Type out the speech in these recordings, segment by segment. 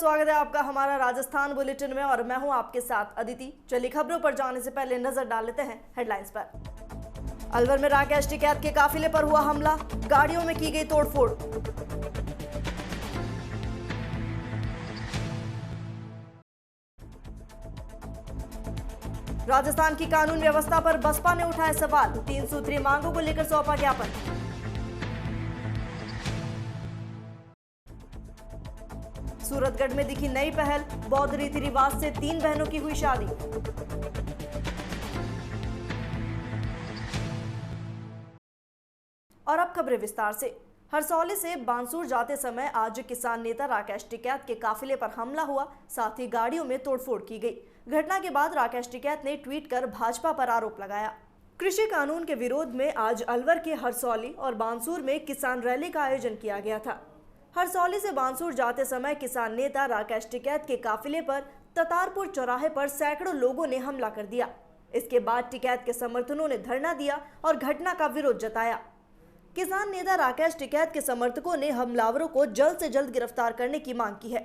स्वागत है आपका हमारा राजस्थान बुलेटिन में और मैं हूं आपके साथ अदिति। चलिए खबरों पर जाने से पहले नजर डाल लेते हैं हेडलाइंस पर। अलवर में राकेश टिकैत के काफिले पर हुआ हमला, गाड़ियों में की गई तोड़फोड़। राजस्थान की कानून व्यवस्था पर बसपा ने उठाए सवाल, 3 सूत्रीय मांगों को लेकर सौंपा ज्ञापन। सूरतगढ़ में दिखी नई पहल, बौद्ध रीति रिवाज से 3 बहनों की हुई शादी। और अब खबरें विस्तार से। हरसौली से बानसूर जाते समय आज किसान नेता राकेश टिकैत के काफिले पर हमला हुआ, साथ ही गाड़ियों में तोड़फोड़ की गई। घटना के बाद राकेश टिकैत ने ट्वीट कर भाजपा पर आरोप लगाया। कृषि कानून के विरोध में आज अलवर के हरसौली और बानसूर में किसान रैली का आयोजन किया गया था। हरसौली से बानसूर जाते समय किसान नेता राकेश टिकैत के काफिले पर ततारपुर चौराहे पर सैकड़ों लोगों ने हमला कर दिया। इसके बाद टिकैत के समर्थकों ने धरना दिया और घटना का विरोध जताया। किसान नेता राकेश टिकैत के समर्थकों ने हमलावरों को जल्द से जल्द गिरफ्तार करने की मांग की है।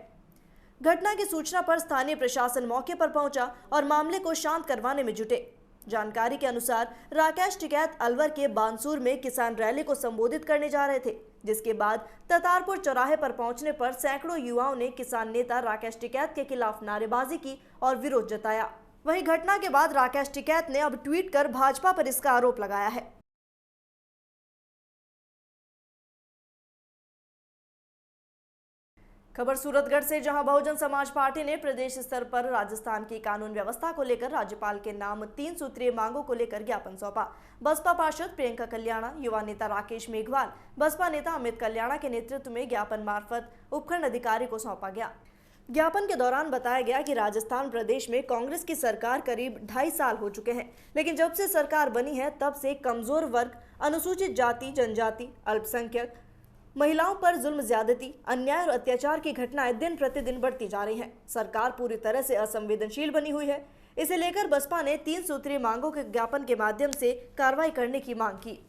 घटना की सूचना पर स्थानीय प्रशासन मौके पर पहुंचा और मामले को शांत करवाने में जुटे। जानकारी के अनुसार राकेश टिकैत अलवर के बानसूर में किसान रैली को संबोधित करने जा रहे थे, जिसके बाद ततारपुर चौराहे पर पहुंचने पर सैकड़ों युवाओं ने किसान नेता राकेश टिकैत के खिलाफ नारेबाजी की और विरोध जताया। वहीं घटना के बाद राकेश टिकैत ने अब ट्वीट कर भाजपा पर इसका आरोप लगाया है। खबर सूरतगढ़ से, जहां बहुजन समाज पार्टी ने प्रदेश स्तर पर राजस्थान की कानून व्यवस्था को लेकर राज्यपाल के नाम 3 सूत्रीय मांगों को लेकर ज्ञापन सौंपा। बसपा पार्षद प्रियंका कल्याणा, युवा नेता राकेश मेघवाल, बसपा नेता अमित कल्याणा के नेतृत्व में ज्ञापन मार्फत उपखंड अधिकारी को सौंपा गया। ज्ञापन के दौरान बताया गया कि राजस्थान प्रदेश में कांग्रेस की सरकार करीब 2.5 साल हो चुके हैं, लेकिन जब से सरकार बनी है तब से कमजोर वर्ग, अनुसूचित जाति जनजाति, अल्पसंख्यक, महिलाओं पर जुल्म, ज्यादती, अन्याय और अत्याचार की घटनाएं दिन प्रतिदिन बढ़ती जा रही हैं। सरकार पूरी तरह से असंवेदनशील बनी हुई है। इसे लेकर बसपा ने 3 सूत्रीय मांगों के ज्ञापन के माध्यम से कार्रवाई करने की मांग की।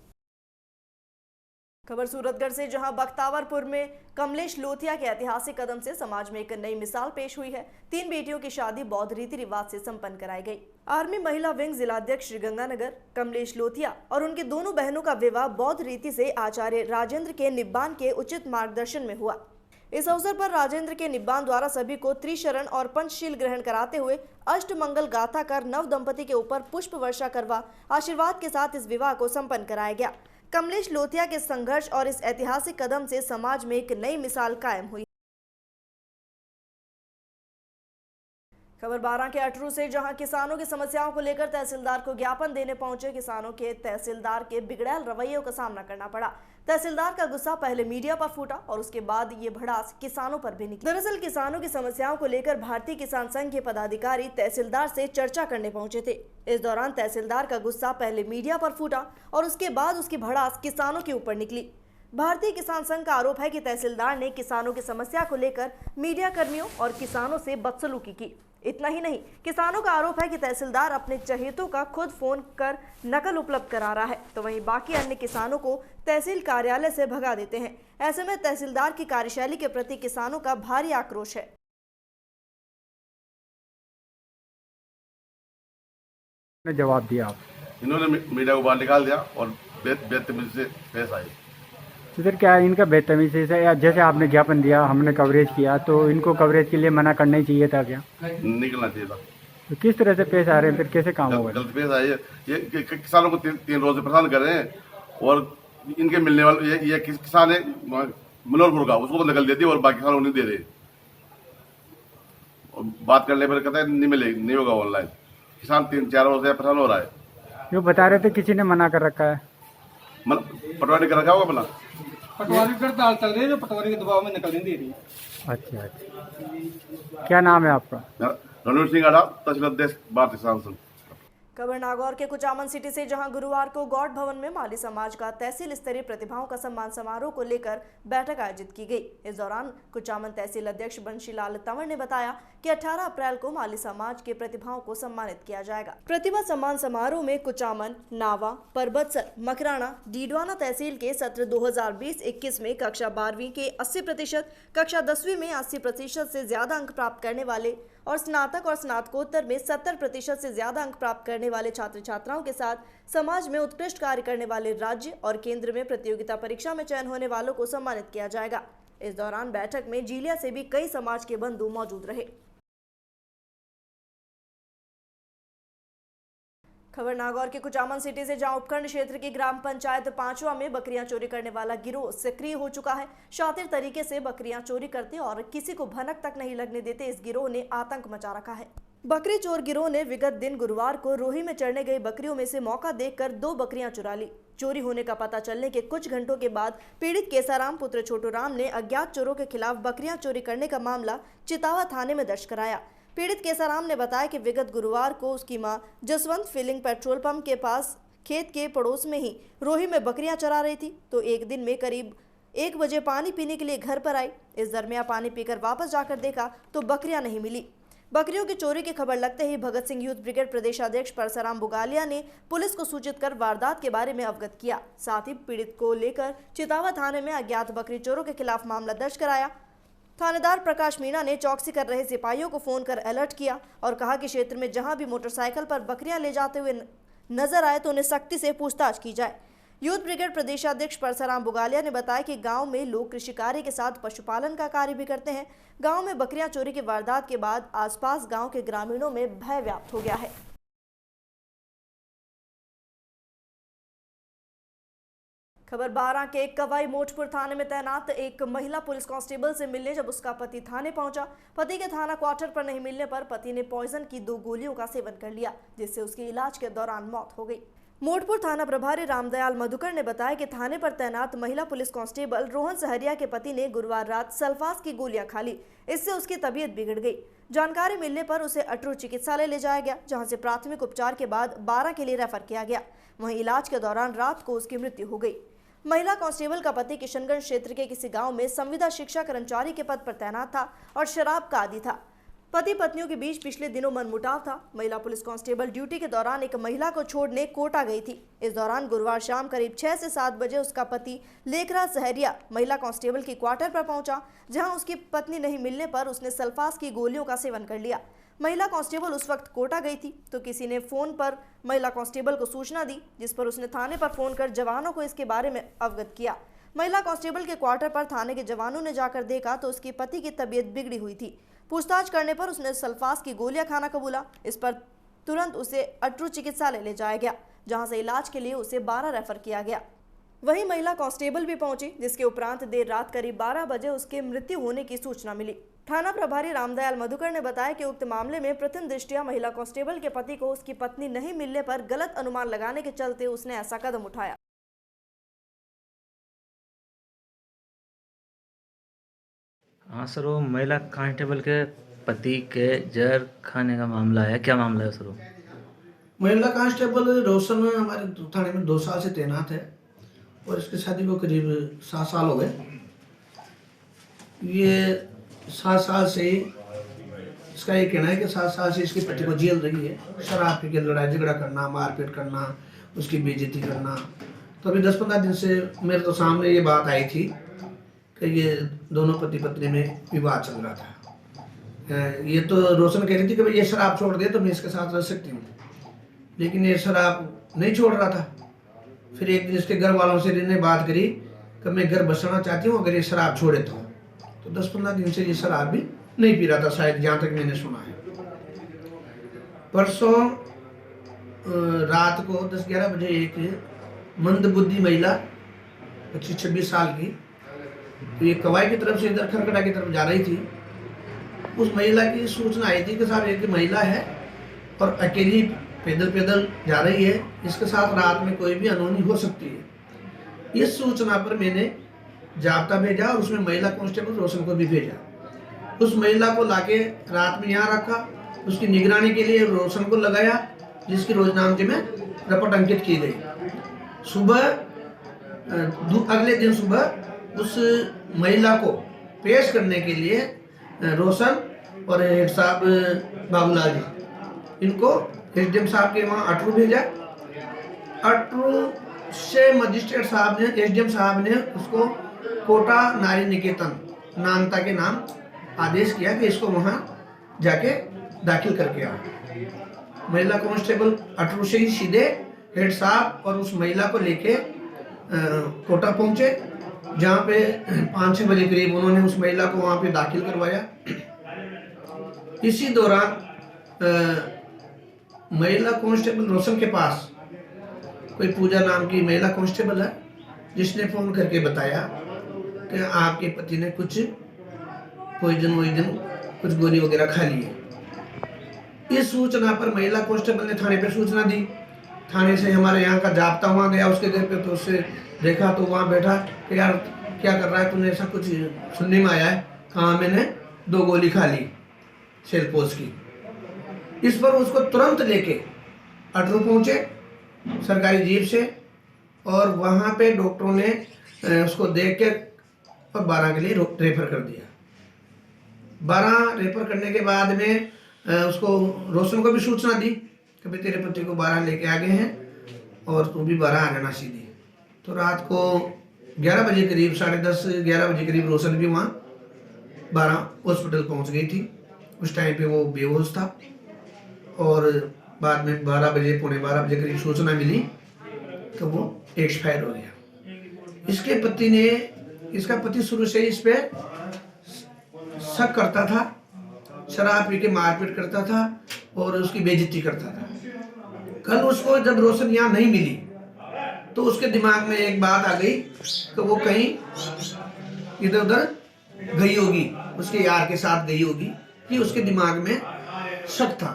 खबर सूरतगढ़ से, जहां बख्तावरपुर में कमलेश लोथिया के ऐतिहासिक कदम से समाज में एक नई मिसाल पेश हुई है। 3 बेटियों की शादी बौद्ध रीति रिवाज से संपन्न कराई गई। आर्मी महिला विंग जिलाध्यक्ष श्रीगंगानगर कमलेश लोथिया और उनकी दोनों बहनों का विवाह बौद्ध रीति से आचार्य राजेंद्र के निब्बान के उचित मार्गदर्शन में हुआ। इस अवसर पर राजेंद्र के निब्बान द्वारा सभी को त्रिशरण और पंचशील ग्रहण कराते हुए अष्टमंगल गाथा कर नव दंपति के ऊपर पुष्प वर्षा करवा आशीर्वाद के साथ इस विवाह को संपन्न कराया गया। कमलेश लोथिया के संघर्ष और इस ऐतिहासिक कदम से समाज में एक नई मिसाल कायम हुई। खबर 12 के अटरू से, जहां किसानों की समस्याओं को लेकर तहसीलदार को ज्ञापन देने पहुंचे किसानों के तहसीलदार के बिगड़ैल रवैये का सामना करना पड़ा। तहसीलदार का गुस्सा पहले मीडिया पर फूटा और उसके बाद ये भड़ास किसानों पर भी निकली। दरअसल किसानों की समस्याओं को लेकर भारतीय किसान संघ के पदाधिकारी तहसीलदार से चर्चा करने पहुंचे थे। इस दौरान तहसीलदार का गुस्सा पहले मीडिया पर फूटा और उसके बाद उसकी भड़ास किसानों के ऊपर निकली। भारतीय किसान संघ का आरोप है कि तहसीलदार ने किसानों की समस्या को लेकर मीडिया कर्मियों और किसानों से बदसलूकी की। इतना ही नहीं, किसानों का आरोप है कि तहसीलदार अपने चहेतों का खुद फोन कर नकल उपलब्ध करा रहा है, तो वहीं बाकी अन्य किसानों को तहसील कार्यालय से भगा देते हैं। ऐसे में तहसीलदार की कार्यशैली के प्रति किसानों का भारी आक्रोश है। जवाब दिया इन्होंने मीडिया को बाहर निकाल दिया और बेतमीजी से पेश आए। इधर क्या है इनका बेतमीजी से, या जैसे आपने ज्ञापन दिया, हमने कवरेज किया, तो इनको कवरेज के लिए मना करना ही चाहिए था क्या? निकलना चाहिए था। तो किस तरह से पेश आ रहे हैं, फिर कैसे काम होगा? गलत पेश आए। ये किसानों को 3 रोज से परेशान कर रहे हैं और इनके मिलने वाले ये किसान है मनोहरपुर का, उसको तो नकल देती है और बाकी किसानों को नहीं दे रहे। और बात करने पर कहता है नहीं होगा ऑनलाइन। किसान 3-4 रोज से परेशान हो रहा है। जो बता रहे थे किसी ने मना कर रखा है, पटवारी कर रखा होगा अपना, पटवारी पर ताल चल रही है, जो पटवारी के दबाव में निकल नहीं दे रही है। अच्छा, क्या नाम है आपका? रणवीर सिंह आड़ा, तहसील अध्यक्ष भारतीय किसान संघ। खबर नागौर के कुचामन सिटी से, जहां गुरुवार को गौड़ भवन में माली समाज का तहसील स्तरीय प्रतिभाओं का सम्मान समारोह को लेकर बैठक आयोजित की गई। इस दौरान कुचामन तहसील अध्यक्ष बंशीलाल तंवर ने बताया कि 18 अप्रैल को माली समाज के प्रतिभाओं को सम्मानित किया जाएगा। प्रतिभा सम्मान समारोह में कुचामन, नावा, परबतसर, मकराना, डीडवाना तहसील के सत्र 2020-21 में कक्षा 12वीं के 80%, कक्षा 10वीं में 80% से ज्यादा अंक प्राप्त करने वाले और स्नातक और स्नातकोत्तर में 70% से ज्यादा अंक प्राप्त करने वाले छात्र छात्राओं के साथ समाज में उत्कृष्ट कार्य करने वाले राज्य और केंद्र में प्रतियोगिता परीक्षा में चयन होने वालों को सम्मानित किया जाएगा। इस दौरान बैठक में जिलिया से भी कई समाज के बंधु मौजूद रहे। खबर नागौर के कुचामन सिटी से, जहां उपखंड क्षेत्र की ग्राम पंचायत पांचवा में बकरियां चोरी करने वाला गिरोह सक्रिय हो चुका है। शातिर तरीके से बकरियां चोरी करते और किसी को भनक तक नहीं लगने देते इस गिरोह ने आतंक मचा रखा है। बकरी चोर गिरोह ने विगत दिन गुरुवार को रोही में चढ़ने गई बकरियों में से मौका देखकर 2 बकरियां चुरा ली। चोरी होने का पता चलने के कुछ घंटों के बाद पीड़ित केसाराम पुत्र छोटू राम ने अज्ञात चोरों के खिलाफ बकरियां चोरी करने का मामला चितावा थाने में दर्ज कराया। पीड़ित केसाराम ने बताया कि विगत गुरुवार को उसकी मां जसवंत फिलिंग पेट्रोल पंप के पास खेत के पड़ोस में ही रोही में बकरियां चरा रही थी, तो एक दिन में करीब 1 बजे पानी पीने के लिए घर पर आई। इस दरमियान पानी पीकर वापस जाकर देखा तो बकरियां नहीं मिली। बकरियों की चोरी की खबर लगते ही भगत सिंह यूथ ब्रिगेड प्रदेशाध्यक्ष परसराम बुगालिया ने पुलिस को सूचित कर वारदात के बारे में अवगत किया। साथ ही पीड़ित को लेकर चितावा थाने में अज्ञात बकरी चोरों के खिलाफ मामला दर्ज कराया। थानेदार प्रकाश मीणा ने चौकसी कर रहे सिपाहियों को फोन कर अलर्ट किया और कहा कि क्षेत्र में जहां भी मोटरसाइकिल पर बकरियां ले जाते हुए नजर आए तो उन्हें सख्ती से पूछताछ की जाए। यूथ ब्रिगेड प्रदेशाध्यक्ष परसराम बुगालिया ने बताया कि गांव में लोग कृषि कार्य के साथ पशुपालन का कार्य भी करते हैं। गांव में बकरियां चोरी की वारदात के बाद आसपास गांव के ग्रामीणों में भय व्याप्त हो गया है। खबर 12 के कवाई मोटपुर थाने में तैनात एक महिला पुलिस कांस्टेबल से मिलने जब उसका पति थाने पहुंचा। पति के थाना क्वार्टर पर नहीं मिलने पर पति ने पॉइजन की 2 गोलियों का सेवन कर लिया, जिससे उसके इलाज के दौरान मौत हो गई। मोटपुर थाना प्रभारी रामदयाल मधुकर ने बताया कि थाने पर तैनात महिला पुलिस कांस्टेबल रोहन सहरिया के पति ने गुरुवार रात सल्फास की गोलियां खा ली। इससे उसकी तबीयत बिगड़ गई। जानकारी मिलने पर उसे अटरू चिकित्सालय ले जाया गया, जहां से प्राथमिक उपचार के बाद 12 के लिए रेफर किया गया। वहीं इलाज के दौरान रात को उसकी मृत्यु हो गई। महिला कांस्टेबल का पति किशनगंज क्षेत्र के किसी गांव में संविदा शिक्षा कर्मचारी के पद पर तैनात था और शराब का आदी था। पति पत्नियों के बीच पिछले दिनों मनमुटाव था। महिला पुलिस कांस्टेबल ड्यूटी के दौरान एक महिला को छोड़ने कोटा गई थी। इस दौरान गुरुवार शाम करीब 6 से 7 बजे उसका पति लेखराज सहरिया महिला कांस्टेबल की क्वार्टर पर पहुंचा, जहां उसकी पत्नी नहीं मिलने पर उसने सल्फास की गोलियों का सेवन कर लिया। महिला कांस्टेबल उस वक्त कोटा गई थी, तो किसी ने फोन पर महिला कांस्टेबल को सूचना दी, जिस पर उसने थाने पर फोन कर जवानों को इसके बारे में अवगत किया। महिला कांस्टेबल के क्वार्टर पर थाने के जवानों ने जाकर देखा तो उसके पति की तबीयत बिगड़ी हुई थी। पूछताछ करने पर उसने सल्फास की गोलियां खाना कबूला। इस पर तुरंत उसे अटरू चिकित्सालय ले जाया गया, जहां से इलाज के लिए उसे 12 रेफर किया गया। वहीं महिला कांस्टेबल भी पहुंची, जिसके उपरांत देर रात करीब 12 बजे उसके मृत्यु होने की सूचना मिली। थाना प्रभारी रामदयाल मधुकर ने बताया कि उक्त मामले में प्रथम दृष्टया महिला कांस्टेबल के पति को उसकी पत्नी नहीं मिलने पर गलत अनुमान लगाने के चलते उसने ऐसा कदम उठाया। हाँ सर, वो महिला कांस्टेबल के पति के जहर खाने का मामला है। क्या मामला है सर? महिला कांस्टेबल रोशन हमारे थाने में 2 साल से तैनात है और इसकी शादी को करीब 7 साल हो गए। ये 7 साल से ही इसका ये कहना है कि 7 साल से इसके पति को जेल रही है। शराब पी के लड़ाई झगड़ा करना, मारपीट करना, उसकी बेइज्जती करना। तो अभी 10-15 दिन से मेरे तो सामने ये बात आई थी कि ये दोनों पति पत्नी में विवाद चल रहा था। ये तो रोशन कह रही थी कि भाई ये शराब छोड़ दे तो मैं इसके साथ रह सकती हूँ, लेकिन ये शराब नहीं छोड़ रहा था। फिर एक दिन इसके घर वालों से इन्होंने बात करी कि मैं घर बसाना चाहती हूँ अगर ये शराब छोड़े तो 10-15 दिन से ये शराब भी नहीं पी रहा था, शायद जहाँ तक मैंने सुना है। परसों रात को 10-11 बजे एक मंदबुद्धि महिला 25-26 साल की, तो ये कवाई की तरफ से इधर खरकड़ा की तरफ जा रही थी। उस महिला की सूचना आई थी कि साहब एक महिला है और अकेली पैदल जा रही है, इसके साथ रात में कोई भी अनहोनी हो सकती है। इस सूचना पर मैंने जाब्ता भेजा और उसमें महिला कांस्टेबल रोशन को भी भेजा। उस महिला को लाके रात में यहाँ रखा, उसकी निगरानी के लिए रोशन को लगाया जिसकी रोजनामचे में रिपोर्ट अंकित की गई। सुबह अगले दिन सुबह उस महिला को पेश करने के लिए रोशन और हेड साहब बाबूलाल जी इनको एसडीएम साहब के वहाँ अटरू भेजा। अटरू से मजिस्ट्रेट साहब ने, एसडीएम साहब ने उसको कोटा नारी निकेतन नानता के नाम आदेश किया कि इसको वहाँ जाके दाखिल करके आओ। महिला कांस्टेबल अटरू से ही सीधे हेड साहब और उस महिला को लेके कोटा पहुंचे, जहाँ पे 5-6 बजे करीब उन्होंने उस महिला को वहाँ पे दाखिल करवाया। इसी दौरान महिला कांस्टेबल रोशन के पास कोई पूजा नाम की महिला कांस्टेबल है, जिसने फोन करके बताया कि आपके पति ने कुछ पॉइजन कुछ गोली वगैरह खा ली है। इस सूचना पर महिला कांस्टेबल ने थाने पे सूचना दी। थाने से हमारे यहाँ का जाब्ता वहाँ गया उसके घर पे, तो उससे देखा तो वहाँ बैठा कि यार क्या कर रहा है तूने, ऐसा कुछ सुनने में आया है। कहाँ मैंने 2 गोली खा ली सेलपोस की। इस पर उसको तुरंत लेके अटरू पहुँचे सरकारी जीप से, और वहाँ पे डॉक्टरों ने उसको देख के और 12 के लिए रेफर कर दिया। 12 रेफर करने के बाद में उसको रोशन को भी सूचना दी कि भाई तेरे पति को 12 लेके आ गए हैं और तू भी 12 आ जाना सीधी। तो रात को 11 बजे करीब, 10:30-11 बजे करीब रोशन भी वहाँ 12 हॉस्पिटल पहुँच गई थी। उस टाइम पे वो बेहोश था, और बाद में 12 बजे, पौने 12 बजे करीब सूचना मिली तो वो एक्सपायर हो गया। इसका पति शुरू से इस पे शक करता था, शराब पी के मारपीट करता था और उसकी बेइज्जती करता था। कल उसको जब रोशन यहाँ नहीं मिली तो उसके दिमाग में एक बात आ गई कि वो कहीं इधर उधर गई होगी, उसके यार के साथ गई होगी, कि उसके दिमाग में शक था।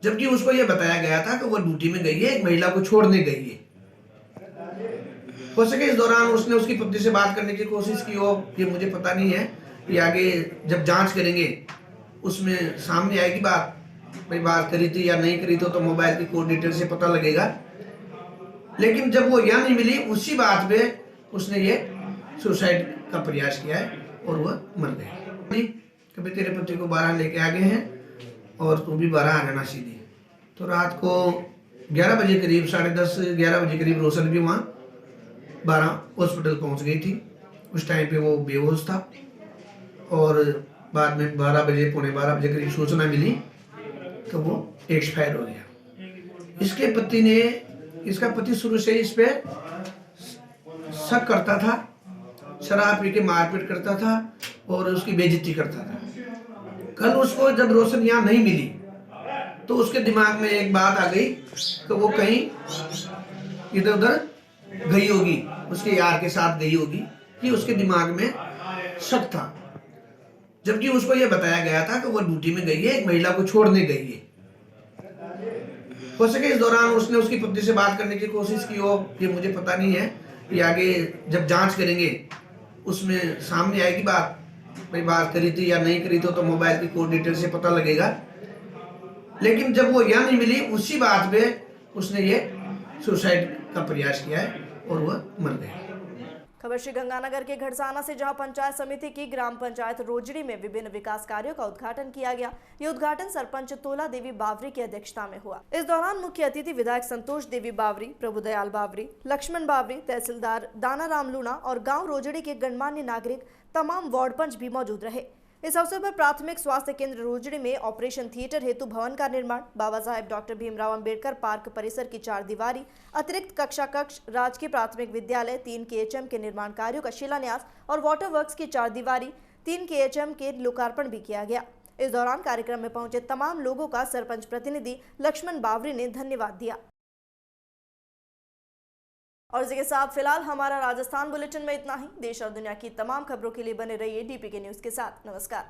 जबकि उसको ये बताया गया था कि वो ड्यूटी में गई है, एक महिला को छोड़ने गई है। हो सके इस दौरान उसने उसकी पत्नी से बात करने की कोशिश की हो, ये मुझे पता नहीं है। ये आगे जब जांच करेंगे उसमें सामने आएगी बात, भाई बात करी थी या नहीं करी तो मोबाइल की कोड डिटेल से पता लगेगा। लेकिन जब वो यहाँ नहीं मिली, उसी बात पे उसने ये सुसाइड का प्रयास किया है और वह मर गई। कभी तेरे पति को 12 लेके आ गए हैं और तू भी 12 आ जाना सीधी। तो रात को 11 बजे करीब, 10:30-11 बजे करीब रोशन भी वहाँ 12 हॉस्पिटल पहुँच गई थी। उस टाइम पे वो बेहोश था, और बाद में 12 बजे, पौने 12 बजे करीब सूचना मिली तो वो एक्सपायर हो गया। इसका पति शुरू से इस पे शक करता था, शराब पी के मारपीट करता था और उसकी बेइज्जती करता था। कल उसको जब रोशन यहाँ नहीं मिली तो उसके दिमाग में एक बात आ गई कि वो कहीं इधर उधर गई होगी, उसके यार के साथ गई होगी, कि उसके दिमाग में शक था। जबकि उसको ये बताया गया था कि वो ड्यूटी में गई है, एक महिला को छोड़ने गई है। हो सके इस दौरान उसने उसकी पत्नी से बात करने की कोशिश की हो, ये मुझे पता नहीं है। ये आगे जब जांच करेंगे उसमें सामने आएगी बात, भाई बात करी थी या नहीं करी तो मोबाइल की कोड डिटेल से पता लगेगा। लेकिन जब वो यहाँ नहीं मिली, उसी बात पे उसने ये सुसाइड का प्रयास किया है और वह मर गया। खबर श्री गंगानगर के घड़साना से, जहां पंचायत समिति की ग्राम पंचायत रोजड़ी में विभिन्न विकास कार्यों का उद्घाटन किया गया। ये उद्घाटन सरपंच तोला देवी बावरी की अध्यक्षता में हुआ। इस दौरान मुख्य अतिथि विधायक संतोष देवी बावरी, प्रभुदयाल बावरी, लक्ष्मण बावरी, तहसीलदार दाना राम लूणा और गाँव रोजड़ी के गणमान्य नागरिक, तमाम वार्ड पंच भी मौजूद रहे। इस अवसर पर प्राथमिक स्वास्थ्य केंद्र रोजड़ी में ऑपरेशन थिएटर हेतु भवन का निर्माण, बाबा साहेब डॉक्टर भीमराव अंबेडकर पार्क परिसर की 4 दीवारी, अतिरिक्त कक्षा कक्ष, राजकीय प्राथमिक विद्यालय 3 KHM के निर्माण कार्यों का शिलान्यास और वाटर वर्क्स की 4 दीवारी 3 KHM के लोकार्पण भी किया गया। इस दौरान कार्यक्रम में पहुंचे तमाम लोगों का सरपंच प्रतिनिधि लक्ष्मण बावरी ने धन्यवाद दिया। और इसी के साथ फिलहाल हमारा राजस्थान बुलेटिन में इतना ही। देश और दुनिया की तमाम खबरों के लिए बने रहिए DPK न्यूज के साथ। नमस्कार।